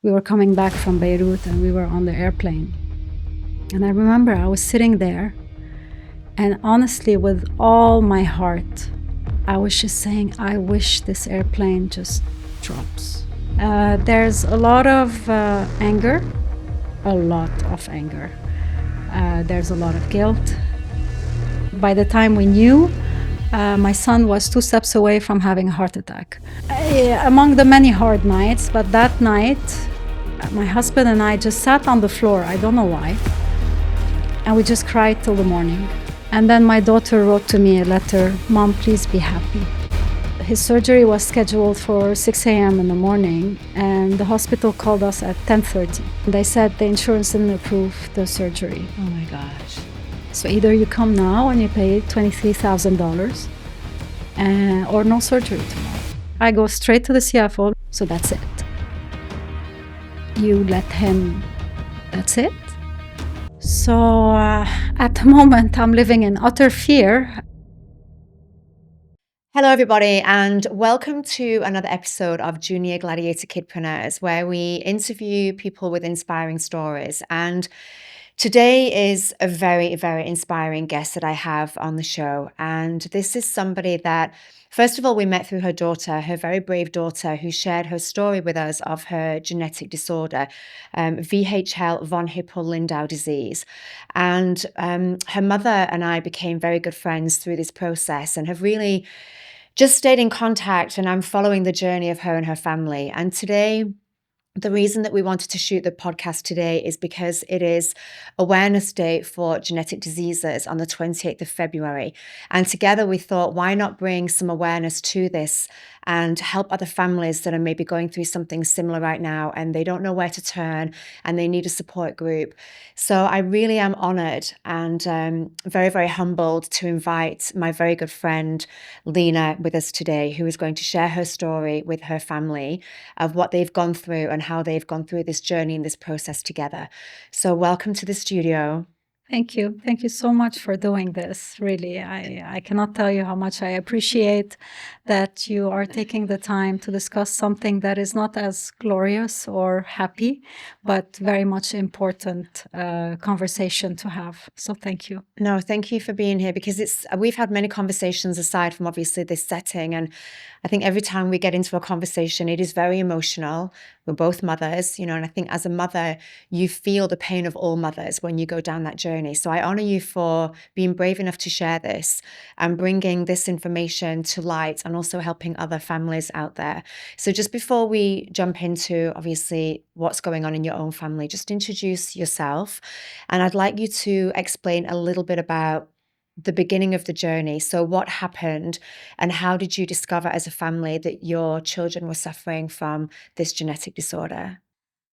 We were coming back from Beirut and we were on the airplane. And I remember I was sitting there, and honestly, with all my heart, I was just saying, I wish this airplane just drops. There's a lot of anger, a lot of anger. There's a lot of guilt. By the time we knew, my son was 2 steps away from having a heart attack. Among the many hard nights, but that night, my husband and I just sat on the floor, I don't know why, and we just cried till the morning. And then my daughter wrote to me a letter, "Mom, please be happy." His surgery was scheduled for 6 a.m. in the morning, and the hospital called us at 10:30. They said the insurance didn't approve the surgery. Oh my gosh. So either you come now and you pay $23,000 or no surgery tomorrow. I go straight to the CFO, so that's it. You let him, that's it. So at the moment, I'm living in utter fear. Hello, everybody, and welcome to another episode of Junior Gladiator Kidpreneurs, where we interview people with inspiring stories. And today is a very, very inspiring guest that I have on the show. And this is somebody that, first of all, we met through her daughter, her very brave daughter, who shared her story with us of her genetic disorder, VHL von Hippel-Lindau disease. And her mother and I became very good friends through this process and have really just stayed in contact, and I'm following the journey of her and her family. And today, the reason that we wanted to shoot the podcast today is because it is Awareness Day for Genetic Diseases on the 28th of February. And together we thought, why not bring some awareness to this and help other families that are maybe going through something similar right now and they don't know where to turn and they need a support group. So I really am honored and very, very humbled to invite my very good friend Lina with us today, who is going to share her story with her family of what they've gone through and how they've gone through this journey and this process together. So welcome to the studio. Thank you. Thank you so much for doing this. Really, I cannot tell you how much I appreciate that you are taking the time to discuss something that is not as glorious or happy, but very much important conversation to have. So thank you. No, thank you for being here, because we've had many conversations aside from obviously this setting, and I think every time we get into a conversation, it is very emotional. We're both mothers, and I think as a mother, you feel the pain of all mothers when you go down that journey. So I honor you for being brave enough to share this and bringing this information to light and also helping other families out there. So just before we jump into obviously what's going on in your own family, just introduce yourself. And I'd like you to explain a little bit about the beginning of the journey. So what happened and how did you discover as a family that your children were suffering from this genetic disorder?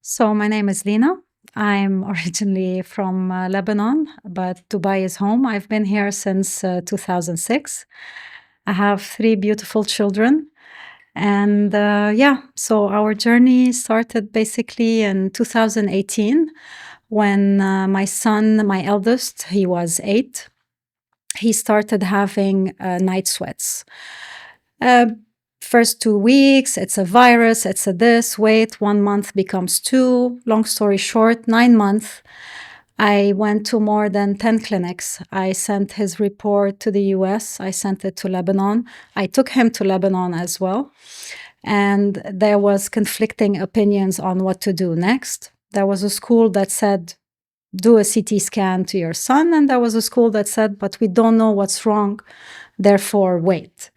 So my name is Lina. I'm originally from Lebanon, but Dubai is home. I've been here since 2006. I have 3 beautiful children. And so our journey started basically in 2018 when my son, my eldest, he was 8. He started having night sweats. First 2 weeks, it's a virus, it's a this, wait, 1 month becomes 2. Long story short, 9 months, I went to more than 10 clinics. I sent his report to the US. I sent it to Lebanon. I took him to Lebanon as well. And there was conflicting opinions on what to do next. There was a school that said, do a CT scan to your son. And there was a school that said, but we don't know what's wrong, therefore wait.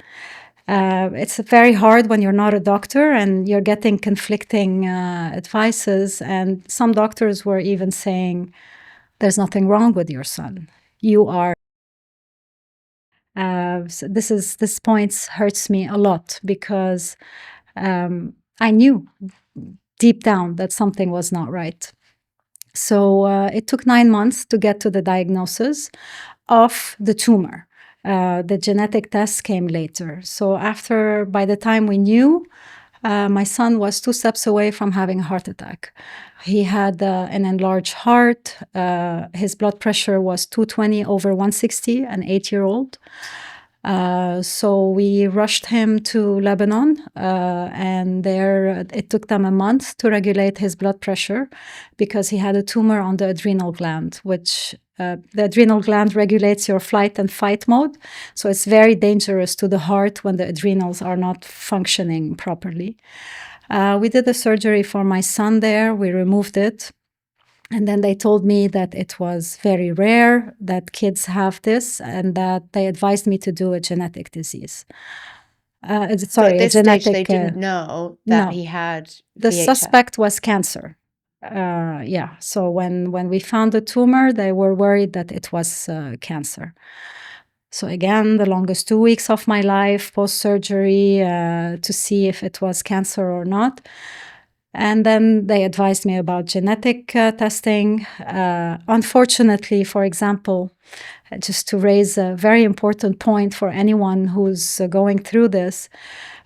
It's very hard when you're not a doctor and you're getting conflicting advices. And some doctors were even saying, there's nothing wrong with your son. You are. So this point hurts me a lot because I knew deep down that something was not right. So it took 9 months to get to the diagnosis of the tumor. The genetic test came later. So by the time we knew, my son was 2 steps away from having a heart attack. He had an enlarged heart. His blood pressure was 220/160, an 8-year-old. So we rushed him to Lebanon, and there it took them a month to regulate his blood pressure because he had a tumor on the adrenal gland, which the adrenal gland regulates your flight and fight mode. So it's very dangerous to the heart when the adrenals are not functioning properly. We did the surgery for my son there. We removed it. And then they told me that it was very rare that kids have this and that they advised me to do a genetic disease. So at Sorry, a this stage, genetic. they didn't know that no. he had The VHL. suspect was cancer. Yeah. So when we found the tumor, they were worried that it was cancer. So again, the longest 2 weeks of my life post-surgery to see if it was cancer or not. And then they advised me about genetic testing. Unfortunately, for example, just to raise a very important point for anyone who's going through this,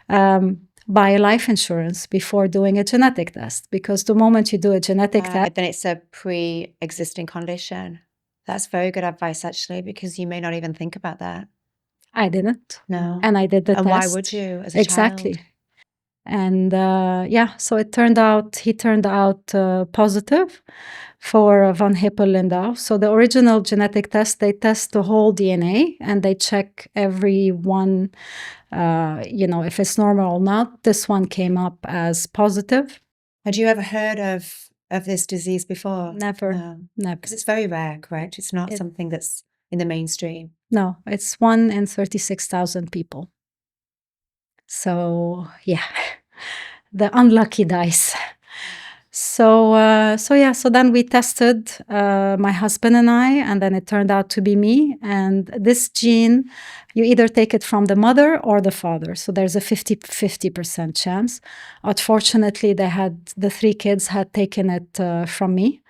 buy a life insurance before doing a genetic test, because the moment you do a genetic test, then it's a pre-existing condition. That's very good advice, actually, because you may not even think about that. I didn't. No. And I did the test. And why would you as a Exactly. child? And so he turned out positive for von Hippel Lindau. So the original genetic test, they test the whole DNA and they check every one, if it's normal or not. This one came up as positive. Had you ever heard of this disease before? Never. Never. Because it's very rare, correct? It's not something that's in the mainstream. No, it's 1 in 36,000 people. So yeah, the unlucky dice. So then we tested, my husband and I, and then it turned out to be me. And this gene, you either take it from the mother or the father. So there's a 50% chance. Unfortunately, the 3 kids had taken it from me.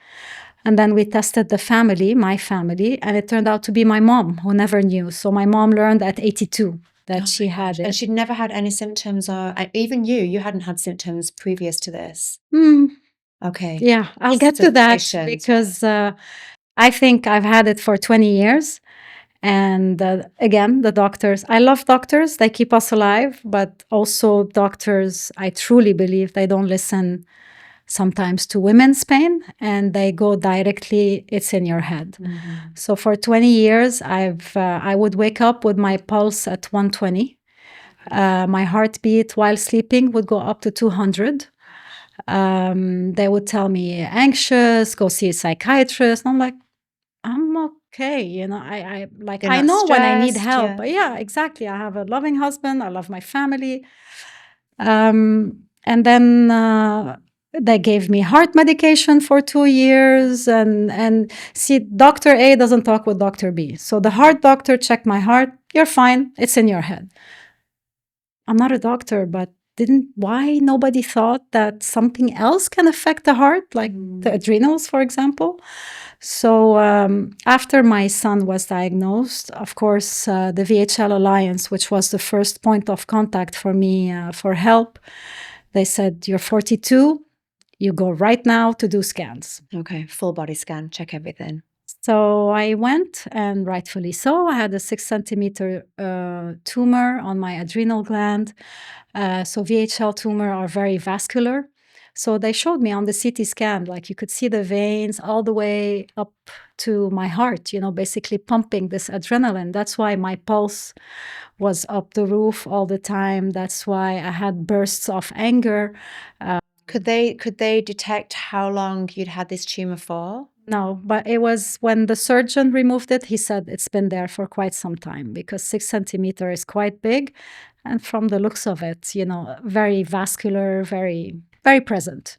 And then we tested the family, my family, and it turned out to be my mom, who never knew. So my mom learned at 82 that she had it. And she'd never had any symptoms, or even you hadn't had symptoms previous to this. Okay. Yeah, I'll get to that because I think I've had it for 20 years. And again, the doctors, I love doctors. They keep us alive. But also doctors, I truly believe they don't listen sometimes to women's pain, and they go directly, it's in your head. So for 20 years, I would wake up with my pulse at 120. My heartbeat while sleeping would go up to 200. They would tell me anxious, go see a psychiatrist. And I'm like, I'm okay. I know when I need help. Yeah, exactly. I have a loving husband. I love my family. And then they gave me heart medication for 2 years. And see, Dr. A doesn't talk with Dr. B. So the heart doctor checked my heart. You're fine. It's in your head. I'm not a doctor, but why nobody thought that something else can affect the heart, like the adrenals, for example? So after my son was diagnosed, of course, the VHL Alliance, which was the first point of contact for me for help, they said, you're 42, you go right now to do scans. Okay, full body scan, check everything. So I went, and rightfully so. I had a 6-centimeter tumor on my adrenal gland. So VHL tumor are very vascular. So they showed me on the CT scan, like you could see the veins all the way up to my heart, basically pumping this adrenaline. That's why my pulse was up the roof all the time. That's why I had bursts of anger. Could they detect how long you'd had this tumor for? No, but it was when the surgeon removed it, he said it's been there for quite some time, because 6 centimeters is quite big. And from the looks of it, very vascular, very, very present.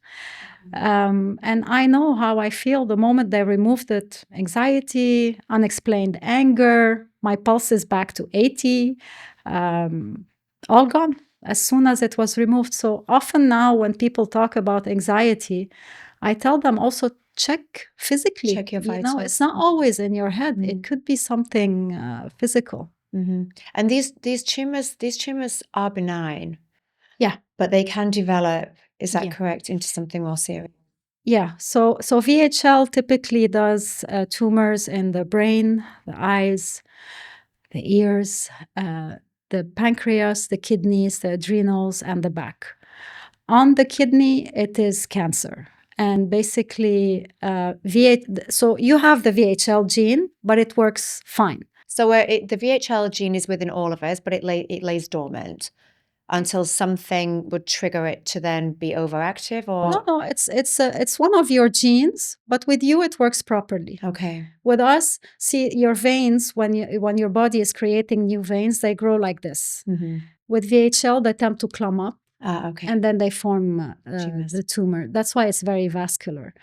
And I know how I feel the moment they removed it. Anxiety, unexplained anger, my pulse is back to 80, all gone as soon as it was removed. So often now when people talk about anxiety, I tell them also, check physically. Check your vitals. It's not always in your head. It could be something physical. And these tumors are benign. Yeah. But they can develop, is that correct, into something more serious? Yeah. So VHL typically does tumors in the brain, the eyes, the ears, the pancreas, the kidneys, the adrenals, and the back. On the kidney, it is cancer. And basically, so you have the VHL gene, but it works fine. So the VHL gene is within all of us, but it lays dormant until something would trigger it to then be overactive, or no, it's one of your genes, but with you it works properly. okay. With us, see your veins when your body is creating new veins, they grow like this. Mm-hmm. With VHL, they tend to clump up. Okay. And then they form the tumor. That's why it's very vascular.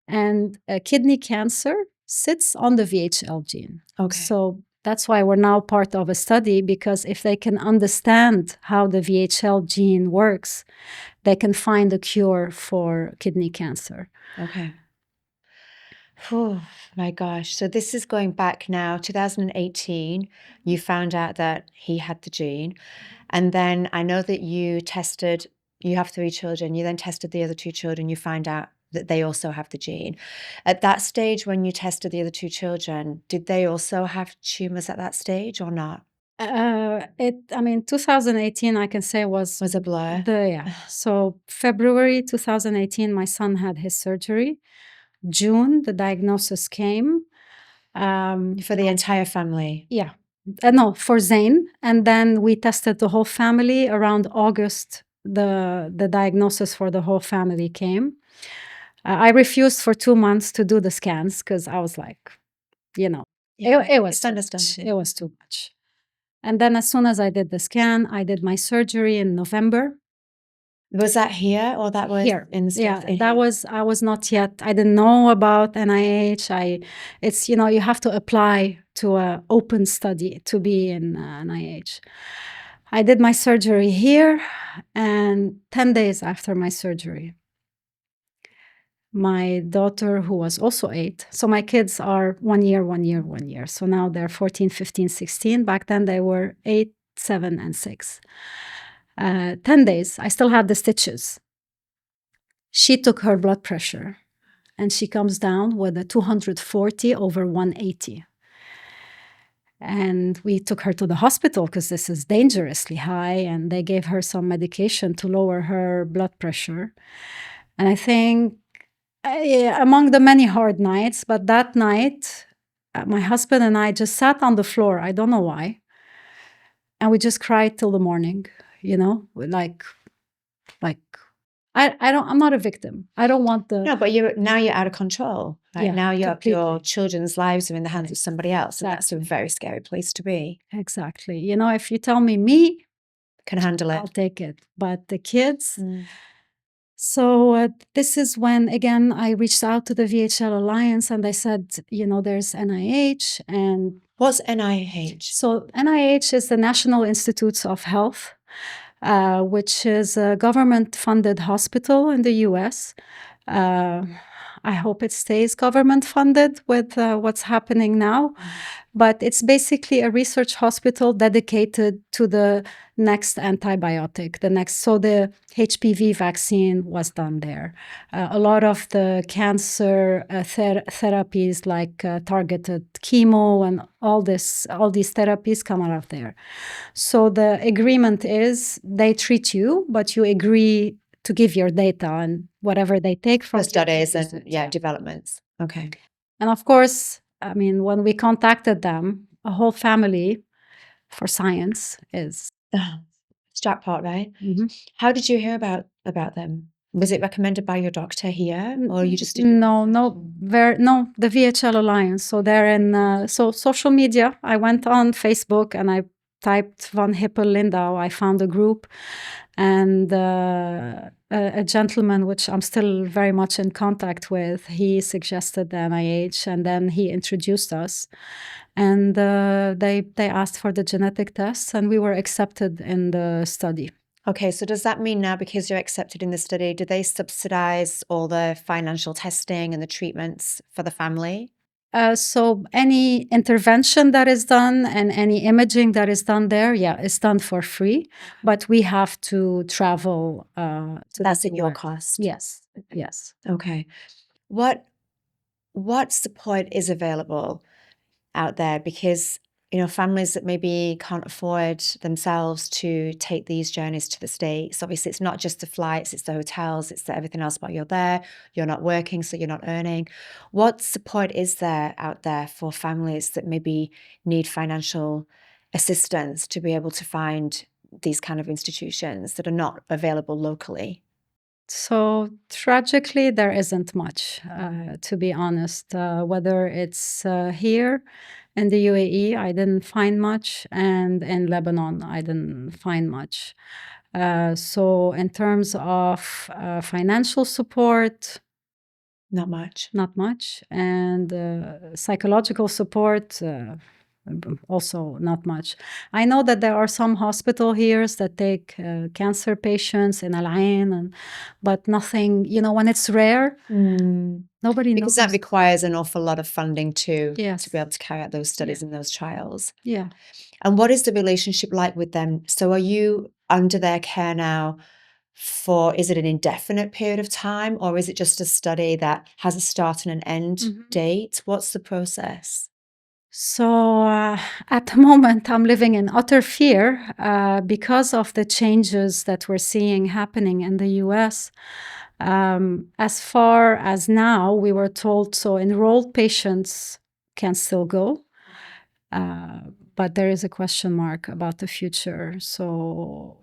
And kidney cancer sits on the VHL gene. Okay. So that's why we're now part of a study, because if they can understand how the VHL gene works, they can find a cure for kidney cancer. Okay. Oh my gosh. So this is going back now, 2018. You found out that he had the gene. And then I know that you have 3 children. You then tested the other 2 children. You find out that they also have the gene. At that stage, when you tested the other 2 children, did they also have tumors at that stage or not? 2018, I can say was a blur. So February 2018, my son had his surgery. June, the diagnosis came. For the entire family? Yeah. No, for Zain. And then we tested the whole family. Around August, the diagnosis for the whole family came. I refused for 2 months to do the scans because I was like, it was understandable. It was too much. And then as soon as I did the scan, I did my surgery in November. Was that here or that was here in the States? I was not yet, I didn't know about NIH. It's you have to apply to an open study to be in NIH. I did my surgery here, and 10 days after my surgery, my daughter, who was also 8, so my kids are 1 year, 1 year, 1 year, so now they're 14, 15, 16. Back then they were 8, 7, and 6. 10 days, I still had the stitches. She took her blood pressure and she comes down with a 240 over 180. And we took her to the hospital because this is dangerously high, and they gave her some medication to lower her blood pressure. And I think among the many hard nights, but that night, my husband and I just sat on the floor. I don't know why. And we just cried till the morning, like I'm not a victim. I don't want the... No, but now you're out of control. Right? Yeah, now your completely. children's lives are in the hands of somebody else. And that's a very scary place to be. Exactly. If you tell me can handle it, I'll take it. But the kids... So this is when, again, I reached out to the VHL Alliance and I said, there's NIH. And what's NIH? So NIH is the National Institutes of Health, which is a government-funded hospital in the US. I hope it stays government-funded with what's happening now. But it's basically a research hospital dedicated to the next antibiotic, so the HPV vaccine was done there. A lot of the cancer therapies like targeted chemo and all these therapies come out of there. So the agreement is they treat you, but you agree to give your data and whatever they take from studies and developments. Okay. And of course, when we contacted them, a whole family for science is jackpot, right? Mm-hmm. How did you hear about them? Was it recommended by your doctor here, or you just No, the VHL Alliance. So they're in social media. I went on Facebook and I typed von Hippel Lindau. I found a group, and a gentleman, which I'm still very much in contact with, he suggested the NIH, and then he introduced us. And they asked for the genetic tests, and we were accepted in the study. Okay, so does that mean now, because you're accepted in the study, do they subsidize all the financial testing and the treatments for the family? So any intervention that is done and any imaging that is done there, is done for free. But we have to travel. That's at your cost? Yes. Okay. What support is available out there? Because families that maybe can't afford themselves to take these journeys to the States. Obviously, it's not just the flights, it's the hotels, it's everything else, but you're there, you're not working, so you're not earning. What support is there out there for families that maybe need financial assistance to be able to find these kind of institutions that are not available locally? So tragically, there isn't much, to be honest. Whether it's here in the UAE, I didn't find much, and in Lebanon, I didn't find much. So in terms of financial support, Not much. not much, and psychological support. Also not much. I know that there are some hospital here that take cancer patients in Al Ain, but nothing, when it's rare, nobody Because knows. that requires an awful lot of funding too, Yes. to be able to carry out those studies and those trials. Yeah. And what is the relationship like with them? So are you under their care now is it an indefinite period of time, or is it just a study that has a start and an end date? What's the process? So at the moment, I'm living in utter fear because of the changes that we're seeing happening in the US. As far as now, we were told so enrolled patients can still go, but there is a question mark about the future. So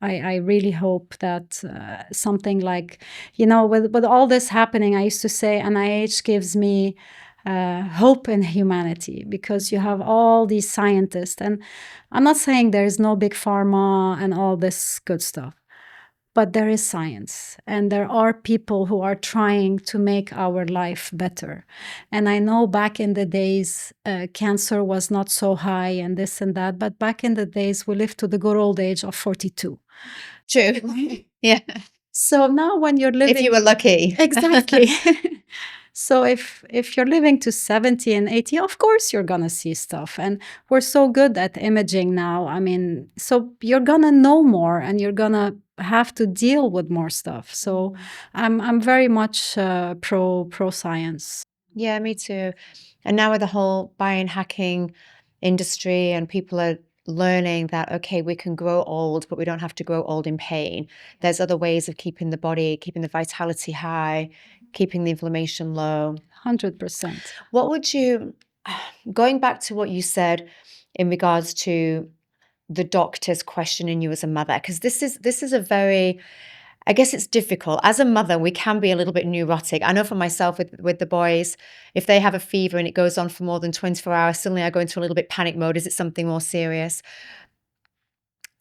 I really hope that something like, with all this happening, I used to say NIH gives me hope in humanity, because you have all these scientists. And I'm not saying there is no big pharma and all this good stuff, but there is science, and there are people who are trying to make our life better. And I know back in the days, cancer was not so high and this and that, but back in the days, we lived to the good old age of 42. True. Yeah. So now when you're living... If you were lucky. Exactly. So if you're living to 70 and 80, of course you're going to see stuff. And we're so good at imaging now. I mean, so you're going to know more, and you're going to have to deal with more stuff. So I'm very much pro science. Yeah, me too. And now with the whole biohacking industry, and people are learning that, okay, we can grow old, but we don't have to grow old in pain. There's other ways of keeping the body, keeping the vitality high, keeping the inflammation low. 100%. What would you, going back to what you said in regards to the doctors questioning you as a mother, because this is a very, I guess it's difficult. As a mother, we can be a little bit neurotic. I know for myself with the boys, if they have a fever and it goes on for more than 24 hours, suddenly I go into a little bit panic mode. Is it something more serious?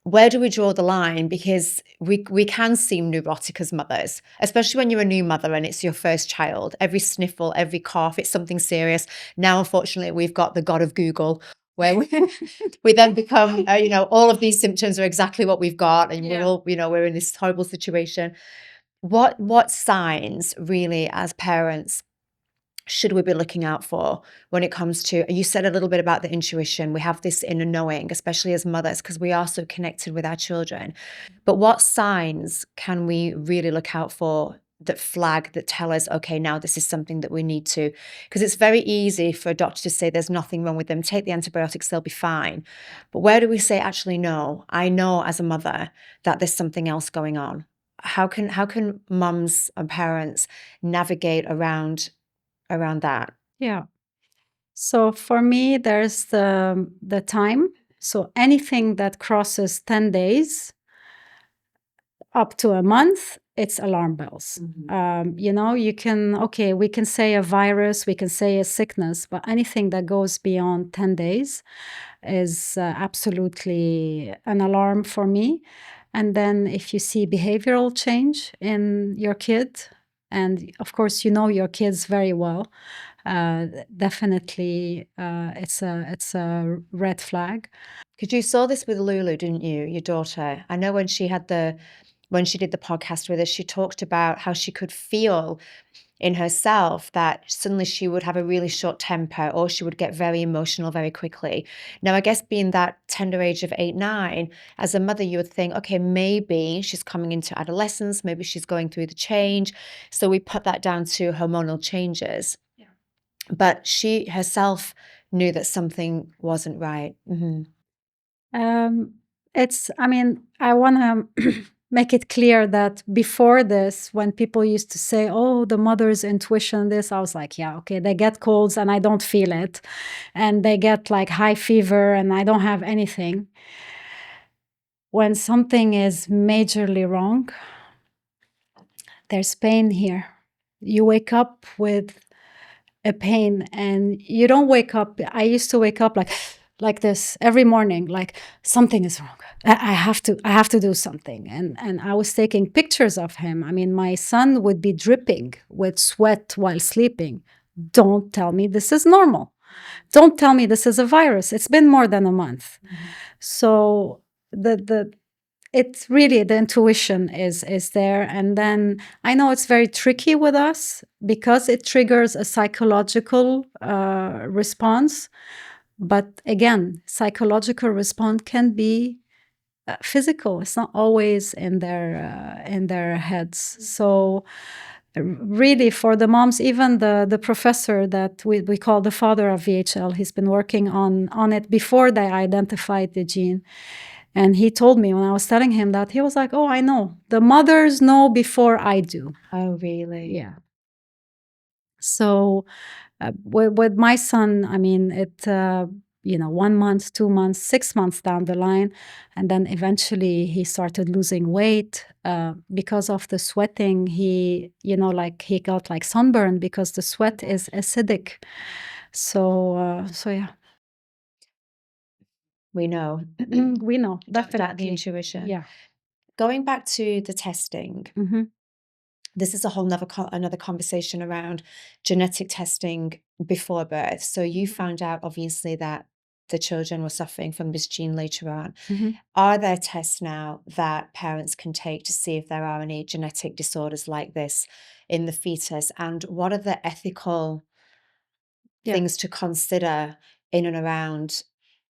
Where do we draw the line? Because we can seem neurotic as mothers, especially when you're a new mother and it's your first child. Every sniffle, every cough, it's something serious. Now, unfortunately, we've got the god of Google, where we then become, all of these symptoms are exactly what we've got, and we're all, we're in this horrible situation. What signs really, as parents, should we be looking out for when it comes to, you said a little bit about the intuition. We have this inner knowing, especially as mothers, because we are so connected with our children. But what signs can we really look out for that flag, that tell us, okay, now this is something that we need to, because it's very easy for a doctor to say there's nothing wrong with them, take the antibiotics, they'll be fine. But where do we say, actually, no, I know as a mother that there's something else going on? How can mums and parents navigate around that? Yeah. So for me, there's the time. So anything that crosses 10 days up to a month, it's alarm bells. We can say a virus, we can say a sickness, but anything that goes beyond 10 days is absolutely an alarm for me. And then if you see behavioral change in your kid, and of course, your kids very well, definitely it's a red flag. Because you saw this with Lulu, didn't you, your daughter? I know when she did the podcast with us, she talked about how she could feel in herself that suddenly she would have a really short temper, or she would get very emotional very quickly. Now, I guess being that tender age of 8, 9, as a mother, you would think, okay, maybe she's coming into adolescence, maybe she's going through the change. So we put that down to hormonal changes. But she herself knew that something wasn't right? I want to make it clear that before this, when people used to say, oh, the mother's intuition, this, I was like, yeah, okay, they get colds and I don't feel it. And they get like high fever and I don't have anything. When something is majorly wrong, there's pain here. You wake up with a pain and you don't wake up. I used to wake up like this every morning, like something is wrong. I have to do something. And I was taking pictures of him. I mean, my son would be dripping with sweat while sleeping. Don't tell me this is normal. Don't tell me this is a virus. It's been more than a month. So it's really the intuition is there. And then I know it's very tricky with us because it triggers a psychological response. But again, psychological response can be physical. It's not always in their heads. So really for the moms, even the professor that we call the father of VHL, he's been working on it before they identified the gene. And he told me when I was telling him that, he was like, oh, I know. The mothers know before I do. Oh, really? Yeah. So with my son, I mean, 1 month, 2 months, 6 months down the line. And then eventually he started losing weight because of the sweating. He got like sunburn because the sweat is acidic. So yeah. We know. We know, That definitely. intuition. Yeah. Going back to the testing, this is a whole another conversation around genetic testing before birth. So you found out, obviously, that the children were suffering from this gene later on. Are there tests now that parents can take to see if there are any genetic disorders like this in the fetus? And what are the ethical things to consider in and around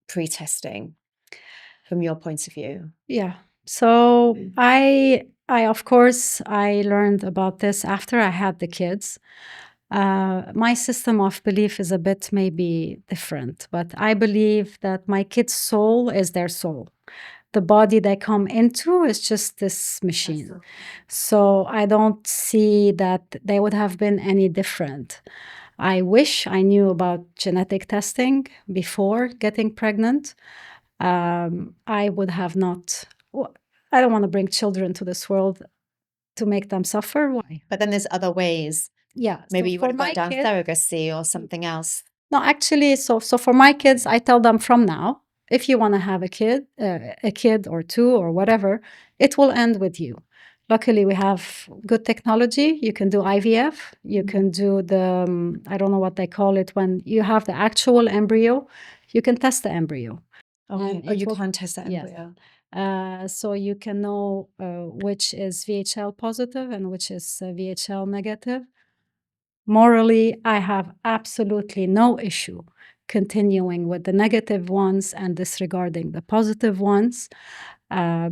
pre-testing from your point of view? Yeah. So I of course I learned about this after I had the kids. My system of belief is a bit maybe different, but I believe that my kid's soul is their soul. The body they come into is just this machine. Absolutely. So I don't see that they would have been any different. I wish I knew about genetic testing before getting pregnant. I would have not. I don't want to bring children to this world to make them suffer. Why? But then there's other ways. Yeah. Maybe so you for would have my gone down kids, surrogacy or something else. no, actually, so for my kids, I tell them from now, if you want to have a kid or two or whatever, it will end with you. Luckily, we have good technology. You can do IVF. You can do the, I don't know what they call it, when you have the actual embryo, you can test the embryo. Okay. And Oh, it you will- can test that yes. embryo. So you can know which is VHL positive and which is VHL negative. Morally, I have absolutely no issue continuing with the negative ones and disregarding the positive ones,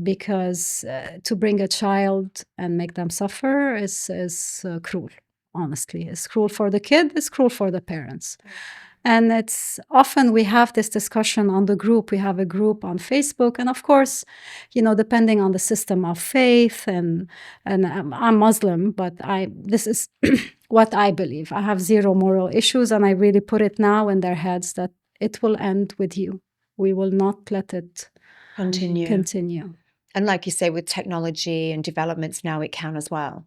because to bring a child and make them suffer is cruel. Honestly, it's cruel for the kid. It's cruel for the parents. And it's often we have this discussion on the group. We have a group on Facebook, and of course, depending on the system of faith, and I'm Muslim, but this is what I believe. I have zero moral issues, and I really put it now in their heads that it will end with you. We will not let it continue. And like you say, with technology and developments now, it can as well.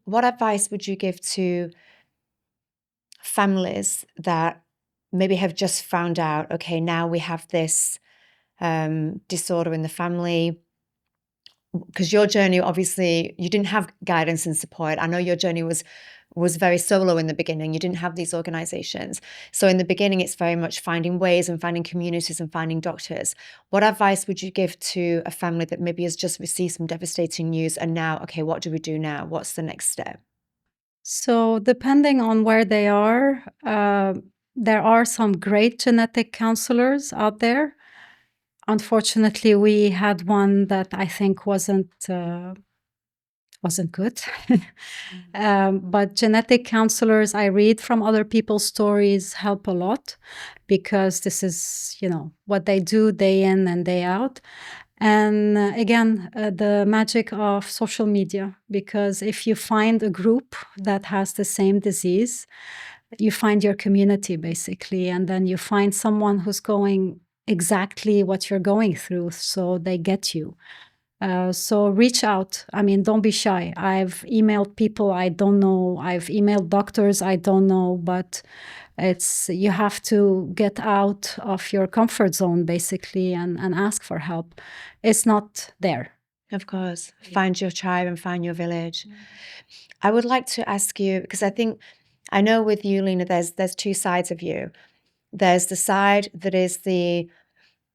What advice would you give to families that maybe have just found out, okay, now we have this disorder in the family? Because your journey, obviously, you didn't have guidance and support. I know your journey was very solo in the beginning. You didn't have these organizations. So in the beginning, it's very much finding ways and finding communities and finding doctors. What advice would you give to a family that maybe has just received some devastating news and now, okay, what do we do now? What's the next step? So depending on where they are, there are some great genetic counselors out there. Unfortunately, we had one that I think wasn't wasn't good. But genetic counselors, I read from other people's stories, help a lot, because this is, what they do day in and day out. And again, the magic of social media, because if you find a group that has the same disease, you find your community basically, and then you find someone who's going exactly what you're going through, so they get you. So reach out. I mean, don't be shy. I've emailed people I don't know. I've emailed doctors I don't know, but you have to get out of your comfort zone basically and ask for help. It's not there. Of course. Find your tribe and find your village. I would like to ask you, because I know with you, Lina, there's two sides of you. There's the side that is the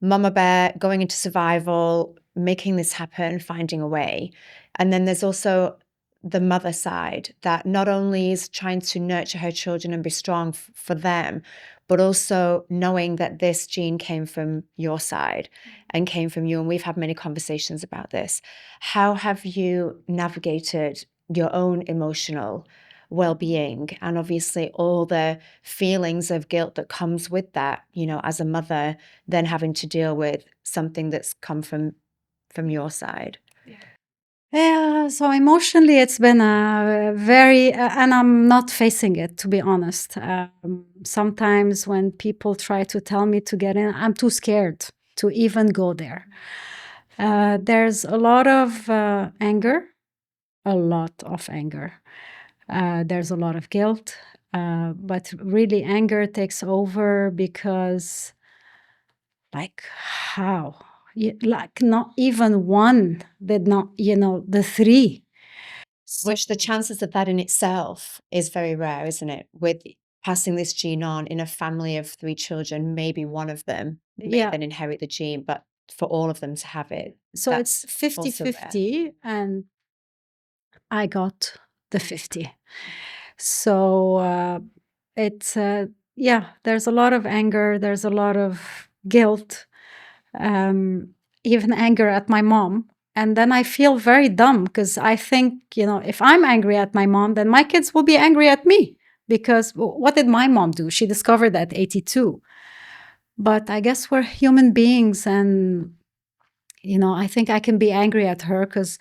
mama bear going into survival, making this happen, finding a way. And then there's also the mother side that not only is trying to nurture her children and be strong for them, but also knowing that this gene came from your side and came from you. And we've had many conversations about this. How have you navigated your own emotional well-being and obviously all the feelings of guilt that comes with that, as a mother, then having to deal with something that's come from your side? Yeah, so emotionally, it's been a very, and I'm not facing it, to be honest. Sometimes when people try to tell me to get in, I'm too scared to even go there. There's a lot of anger, a lot of anger. There's a lot of guilt, but really anger takes over because, like, how? Like, not even one did not, the three. Which the chances of that in itself is very rare, isn't it? With passing this gene on in a family of 3 children, maybe one of them may then inherit the gene, but for all of them to have it, So it's that's 50 also rare. 50, and I got the 50. So it's, there's a lot of anger, there's a lot of guilt, even anger at my mom. And then I feel very dumb because I think, if I'm angry at my mom, then my kids will be angry at me. Because what did my mom do? She discovered at 82. But I guess we're human beings, and I think I can be angry at her because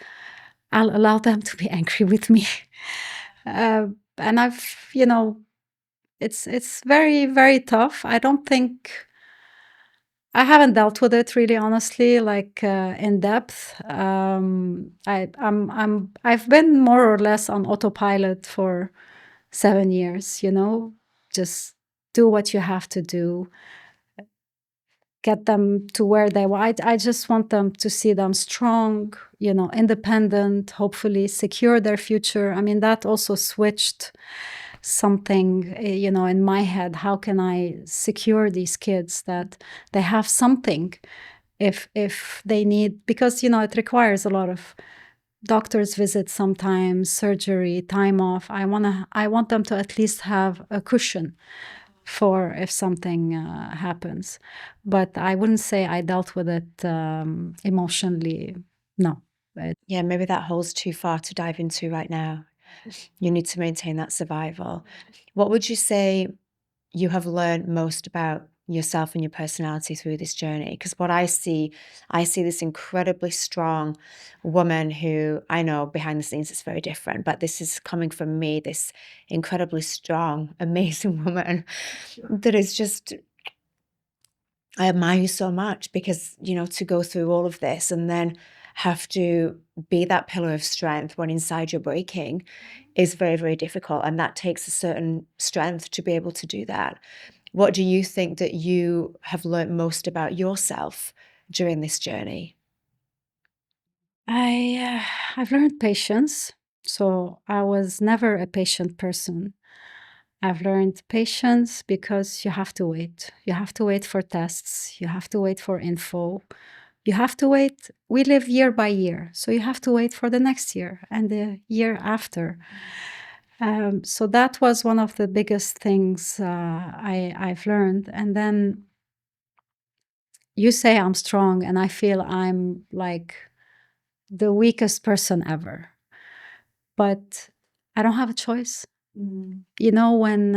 I'll allow them to be angry with me. And it's very, very tough. I don't think I haven't dealt with it really, honestly, like in depth. I've been more or less on autopilot for 7 years. Just do what you have to do. Get them to where they want. I just want them to see them strong, independent, hopefully secure their future. I mean, that also switched something, in my head. How can I secure these kids that they have something if they need, because, it requires a lot of doctor's visits sometimes, surgery, time off. I want them to at least have a cushion for if something happens. But I wouldn't say I dealt with it emotionally. No. Yeah, maybe that hole's too far to dive into right now. You need to maintain that survival. What would you say you have learned most about yourself and your personality through this journey? Because what I see this incredibly strong woman who, I know behind the scenes it's very different, but this is coming from me, this incredibly strong, amazing woman that is just, I admire you so much because, to go through all of this and then have to be that pillar of strength when inside you're breaking is very, very difficult. And that takes a certain strength to be able to do that. What do you think that you have learned most about yourself during this journey? I've learned patience. So I was never a patient person. I've learned patience because you have to wait. You have to wait for tests. You have to wait for info. You have to wait. We live year by year. So you have to wait for the next year and the year after. So that was one of the biggest things I've learned. And then you say I'm strong, and I feel I'm like the weakest person ever. but I don't have a choice. Mm. You know, when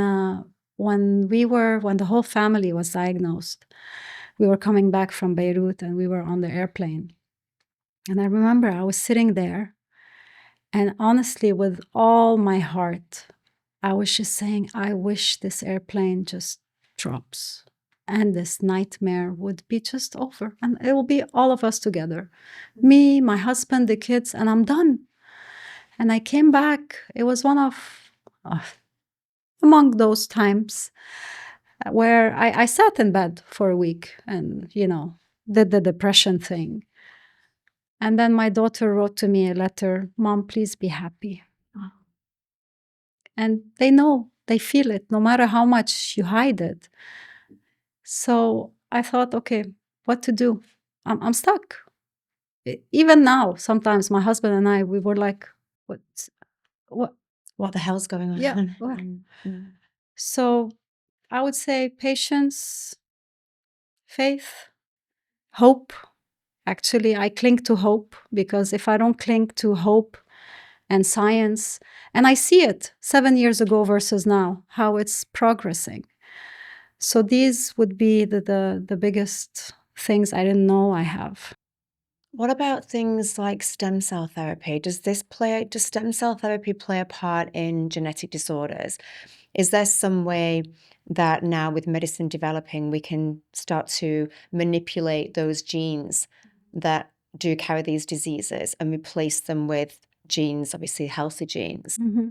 the whole family was diagnosed, we were coming back from Beirut and we were on the airplane. And I remember I was sitting there, and honestly, with all my heart, I was just saying, I wish this airplane just drops and this nightmare would be just over and it will be all of us together. Me, my husband, the kids, and I'm done. And I came back. It was one of among those times where I sat in bed for a week and, did the depression thing. And then my daughter wrote to me a letter, Mom, please be happy. And they know, they feel it, no matter how much you hide it. So I thought, okay, what to do? I'm stuck. Even now, sometimes my husband and I, we were like, What the hell's going on? Yeah. So I would say patience, faith, hope. Actually, I cling to hope, because if I don't cling to hope and science, and I see it 7 years ago versus now, how it's progressing. So these would be the biggest things I didn't know I have. What about things like stem cell therapy? Does stem cell therapy play a part in genetic disorders? Is there some way that now, with medicine developing, we can start to manipulate those genes that do carry these diseases and replace them with genes, obviously healthy genes? Mm-hmm.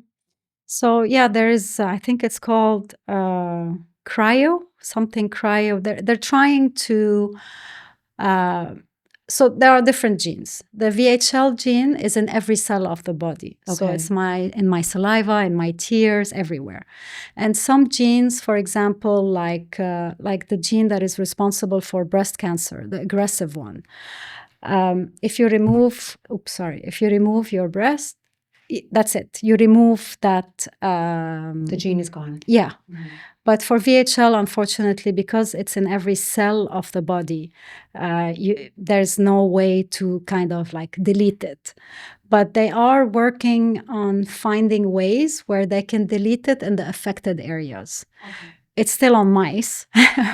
So yeah, there is, I think it's called cryo. They're trying to, so there are different genes. The VHL gene is in every cell of the body. So Okay. it's in my saliva, in my tears, everywhere. And some genes, for example, like the gene that is responsible for breast cancer, the aggressive one. If you remove your breast, that's it. You remove that. The gene is gone. Yeah. But for VHL, unfortunately, because it's in every cell of the body, there's no way to kind of like delete it. But they are working on finding ways where they can delete it in the affected areas. Okay. It's still on mice,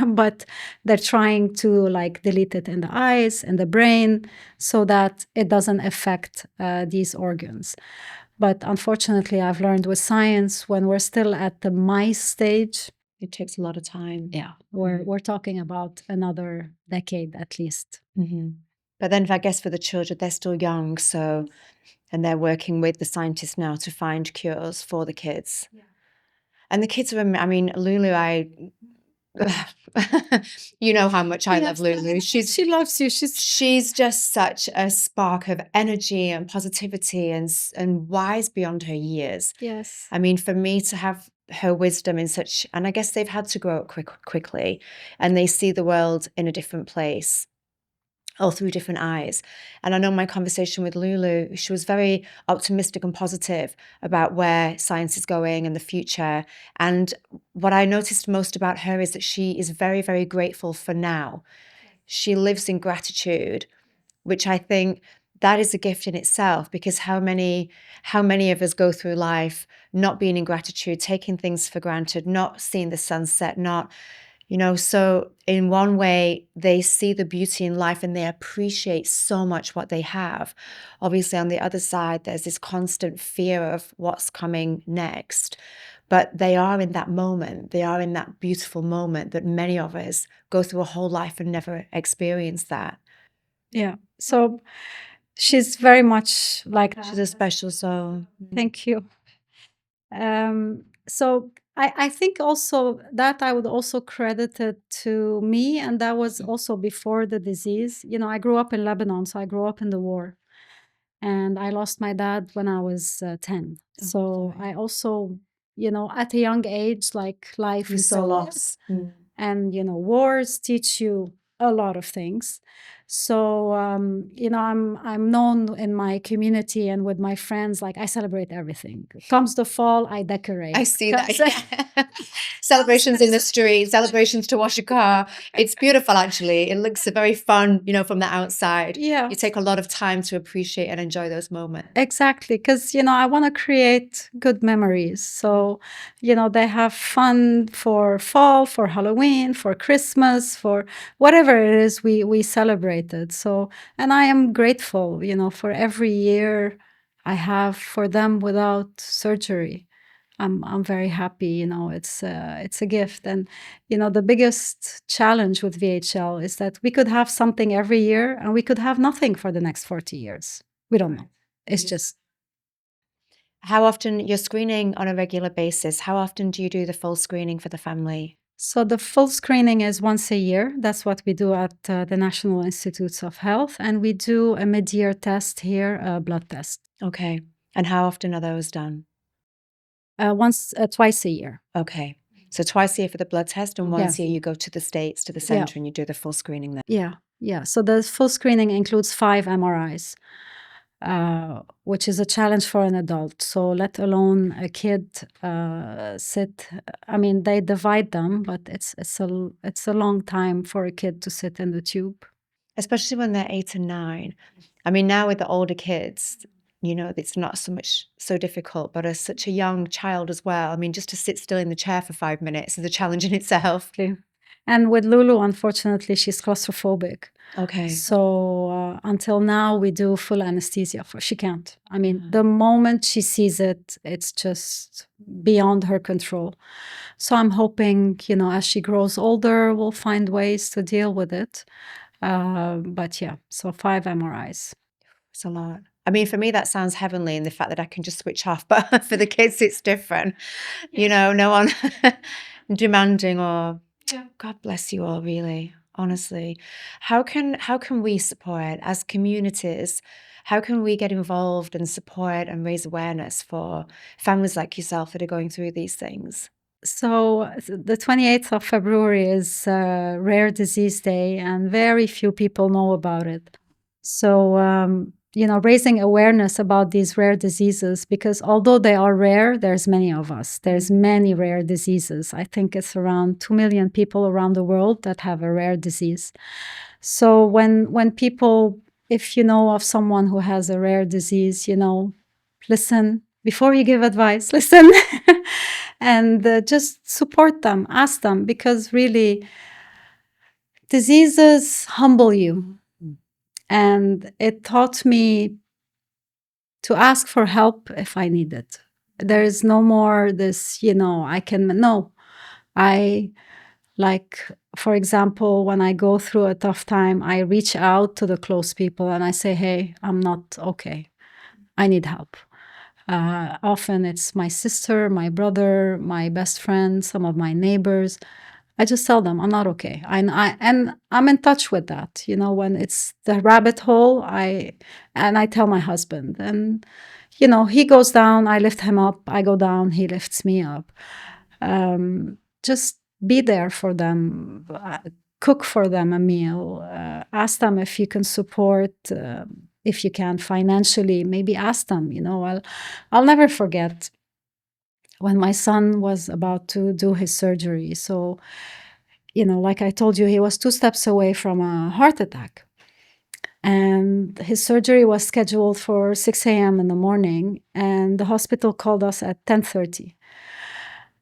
but they're trying to like delete it in the eyes and the brain so that it doesn't affect these organs. But unfortunately, I've learned with science, when we're still at the mice stage, it takes a lot of time. Yeah, we're talking about another decade at least. Mm-hmm. But then, I guess for the children, they're still young, so, and they're working with the scientists now to find cures for the kids. Yeah. And the kids are, I mean, Lulu, you know how much I love Lulu. She loves you. She's just such a spark of energy and positivity and wise beyond her years. Yes. I mean, for me to have her wisdom in such, and I guess they've had to grow up quickly, and they see the world in a different place, or through different eyes. And I know my conversation with Lulu, she was very optimistic and positive about where science is going and the future. And what I noticed most about her is that she is very, very grateful for now. She lives in gratitude, which I think that is a gift in itself, because how many of us go through life not being in gratitude, taking things for granted, not seeing the sunset, not, so in one way, they see the beauty in life and they appreciate so much what they have. Obviously, on the other side, there's this constant fear of what's coming next. But they are in that moment. They are in that beautiful moment that many of us go through a whole life and never experience that. Yeah. So she's very much like that. She's a special soul. Thank you. So I think also that I would also credit it to me, and that was also before the disease. I grew up in Lebanon, so I grew up in the war, and I lost my dad when I was 10. So I also, at a young age, like life You is saw loss. and wars teach you a lot of things. So, I'm known in my community and with my friends, like I celebrate everything. Comes the fall, I decorate. I see that. Yeah. Celebrations in the street, celebrations to wash a car. It's beautiful, actually. It looks very fun, from the outside. Yeah. You take a lot of time to appreciate and enjoy those moments. Exactly, because I want to create good memories. So, they have fun for fall, for Halloween, for Christmas, for whatever it is we celebrate it. So, and I am grateful, for every year I have for them without surgery. I'm very happy. It's a gift. And the biggest challenge with VHL is that we could have something every year and we could have nothing for the next 40 years. We don't know. It's just. How often you're screening on a regular basis? How often do you do the full screening for the family? So the full screening is once a year. That's what we do at the National Institutes of Health. And we do a mid-year test here, a blood test. Okay. And how often are those done? Twice a year. Okay. So twice a year for the blood test, and once a year you go to the States, to the center, and you do the full screening there. Yeah. So the full screening includes 5 MRIs, which is a challenge for an adult. So let alone a kid sit. I mean, they divide them, but it's a long time for a kid to sit in the tube. Especially when they're 8 and 9. I mean, now with the older kids, it's not so difficult, but as such a young child as well, I mean, just to sit still in the chair for 5 minutes is a challenge in itself. And with Lulu, unfortunately, she's claustrophobic. Okay. So until now, we do full anesthesia for she can't. I mean, the moment she sees it, it's just beyond her control. So I'm hoping, as she grows older, we'll find ways to deal with it. But yeah, so 5 MRIs. It's a lot. I mean, for me, that sounds heavenly in the fact that I can just switch off. But for the kids, it's different. No one demanding or, God bless you all, really, honestly. How can we support as communities? How can we get involved and support and raise awareness for families like yourself that are going through these things? So the 28th of February is Rare Disease Day, and very few people know about it. So, raising awareness about these rare diseases, because although they are rare, there's many of us. There's many rare diseases. I think it's around 2 million people around the world that have a rare disease. So when people, if you know of someone who has a rare disease, listen before you give advice, listen and just support them, ask them, because really diseases humble you. And it taught me to ask for help if I need it. There is no more this, for example, when I go through a tough time, I reach out to the close people and I say, hey, I'm not okay. I need help. Often it's my sister, my brother, my best friend, some of my neighbors. I just tell them I'm not okay. And I'm in touch with that. When it's the rabbit hole, I tell my husband, and he goes down, I lift him up. I go down, he lifts me up. Just be there for them. Cook for them a meal. Ask them if you can support. If you can financially, maybe ask them. I'll never forget when my son was about to do his surgery. So, like I told you, he was 2 steps away from a heart attack. And his surgery was scheduled for 6 a.m. in the morning. And the hospital called us at 10:30.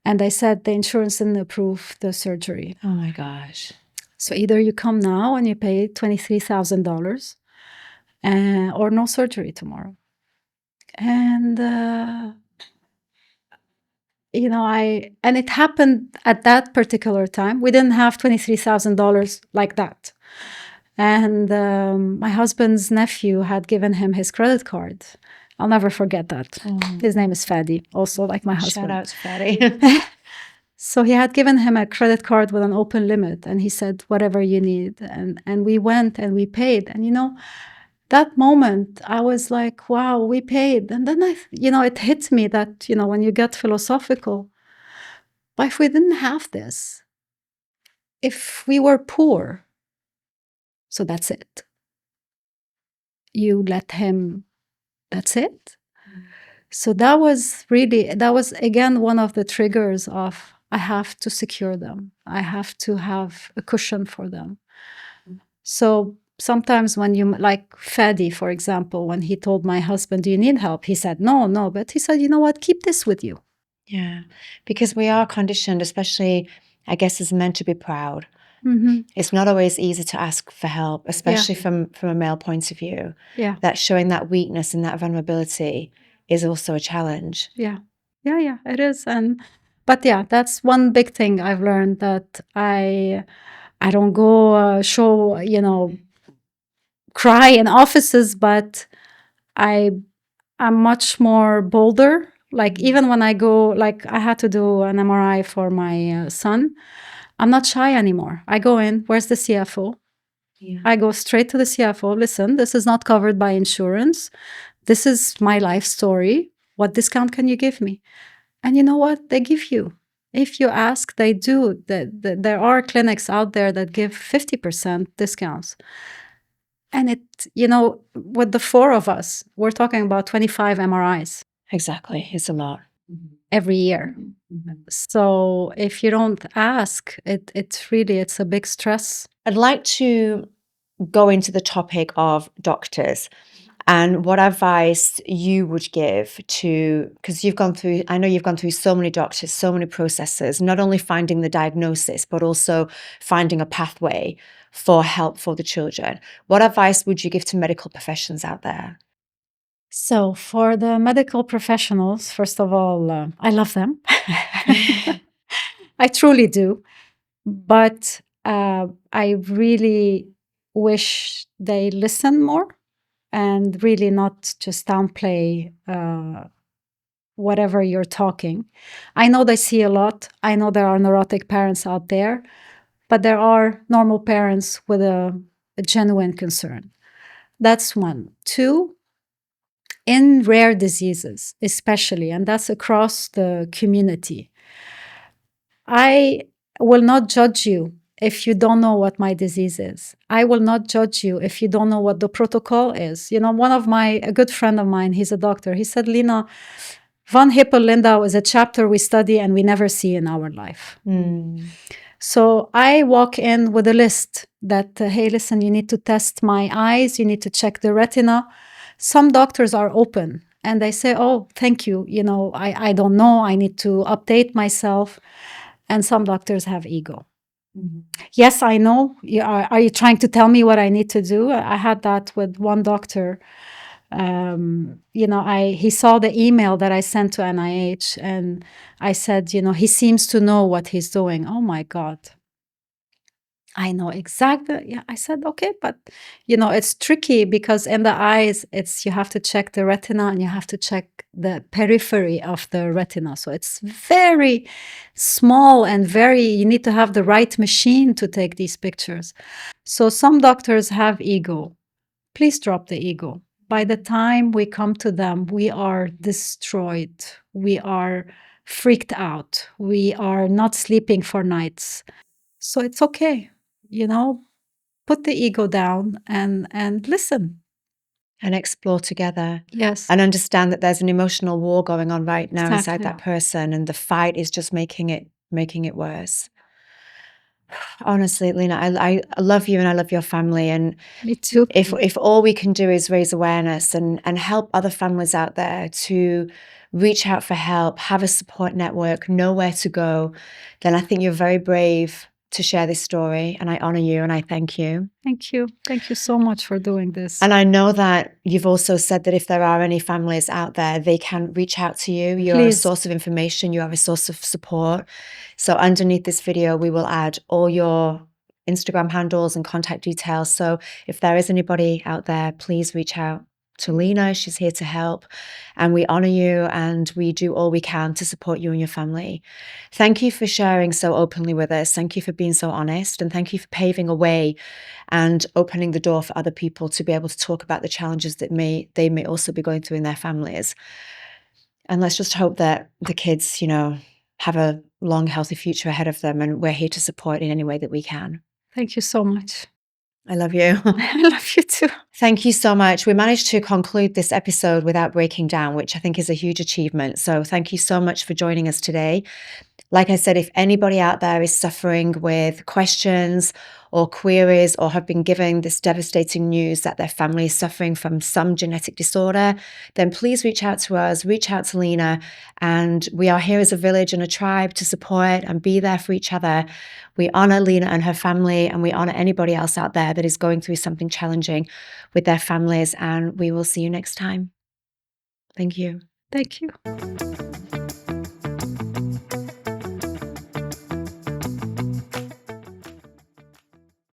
And they said the insurance didn't approve the surgery. Oh, my gosh. So either you come now and you pay $23,000 or no surgery tomorrow. And and it happened at that particular time. We didn't have $23,000 like that. And my husband's nephew had given him his credit card. I'll never forget that. His name is Fadi, also like my husband. Shout out to Fadi. So he had given him a credit card with an open limit. And he said, whatever you need. And we went and we paid. And that moment, I was like, wow, we paid. And then it hit me that, when you get philosophical, but if we didn't have this, if we were poor, so that's it. you let him, that's it. So that was again one of the triggers of I have to secure them. I have to have a cushion for them. So sometimes when you, like Fadi, for example, when he told my husband, do you need help? He said, no. But he said, you know what? Keep this with you. Yeah. Because we are conditioned, especially, I guess, as men, to be proud. It's not always easy to ask for help, especially from a male point of view. Yeah. That showing that weakness and that vulnerability is also a challenge. Yeah, it is. But yeah, that's one big thing I've learned, that I don't go show, cry in offices, but I'm much more bolder. Like even when I go, like I had to do an MRI for my son, I'm not shy anymore. I go in, where's the CFO? Yeah. I go straight to the CFO. Listen, this is not covered by insurance. This is my life story. What discount can you give me? And you know what? They give you. If you ask, they do. There are clinics out there that give 50% discounts. And with the four of us, we're talking about 25 MRIs. Exactly. It's a lot. Every year. So if you don't ask, it's a big stress. I'd like to go into the topic of doctors and what advice you would give to, because I know you've gone through so many doctors, so many processes, not only finding the diagnosis, but also finding a pathway for help for the children. What advice would you give to medical professions out there? So for the medical professionals, first of all, I love them. I truly do. But I really wish they listen more and really not just downplay whatever you're talking. I know they see a lot. I know there are neurotic parents out there, but there are normal parents with a genuine concern. That's one. Two, in rare diseases, especially, and that's across the community, I will not judge you if you don't know what my disease is. I will not judge you if you don't know what the protocol is. A good friend of mine, he's a doctor. He said, Lina, von Hippel Lindau is a chapter we study and we never see in our life. So I walk in with a list that, hey, listen, you need to test my eyes. You need to check the retina. Some doctors are open and they say, oh, thank you. I don't know. I need to update myself. And some doctors have ego. Yes, I know. Are you trying to tell me what I need to do? I had that with one doctor. He saw the email that I sent to NIH, and I said, he seems to know what he's doing. Oh my God. I know exactly. Yeah, I said, okay, but it's tricky because in the eyes, you have to check the retina and you have to check the periphery of the retina. So it's very small and you need to have the right machine to take these pictures. So some doctors have ego. Please drop the ego. By the time we come to them, we are destroyed. We are freaked out. We are not sleeping for nights. So it's okay. Put the ego down and listen. And explore together. Yes. And understand that there's an emotional war going on right now inside that person, and the fight is just making it worse. Honestly, Lina, I love you and I love your family. And me too. If all we can do is raise awareness and help other families out there to reach out for help, have a support network, know where to go, then I think you're very brave to share this story, and I honor you and I thank you. Thank you. Thank you so much for doing this. And I know that you've also said that if there are any families out there, they can reach out to you. You're Please. a source of information. You are a source of support. So underneath this video, we will add all your Instagram handles and contact details. So if there is anybody out there, please reach out to Lina. She's here to help. And we honor you and we do all we can to support you and your family. Thank you for sharing so openly with us. Thank you for being so honest. And thank you for paving a way and opening the door for other people to be able to talk about the challenges that they may also be going through in their families. And let's just hope that the kids, have a long, healthy future ahead of them. And we're here to support in any way that we can. Thank you so much. I love you. I love you too. Thank you so much. We managed to conclude this episode without breaking down, which I think is a huge achievement. So thank you so much for joining us today. Like I said, if anybody out there is suffering with questions or queries or have been given this devastating news that their family is suffering from some genetic disorder, then please reach out to us, reach out to Lina, and we are here as a village and a tribe to support and be there for each other. We honor Lina and her family, and we honor anybody else out there that is going through something challenging with their families, and we will see you next time. Thank you. Thank you.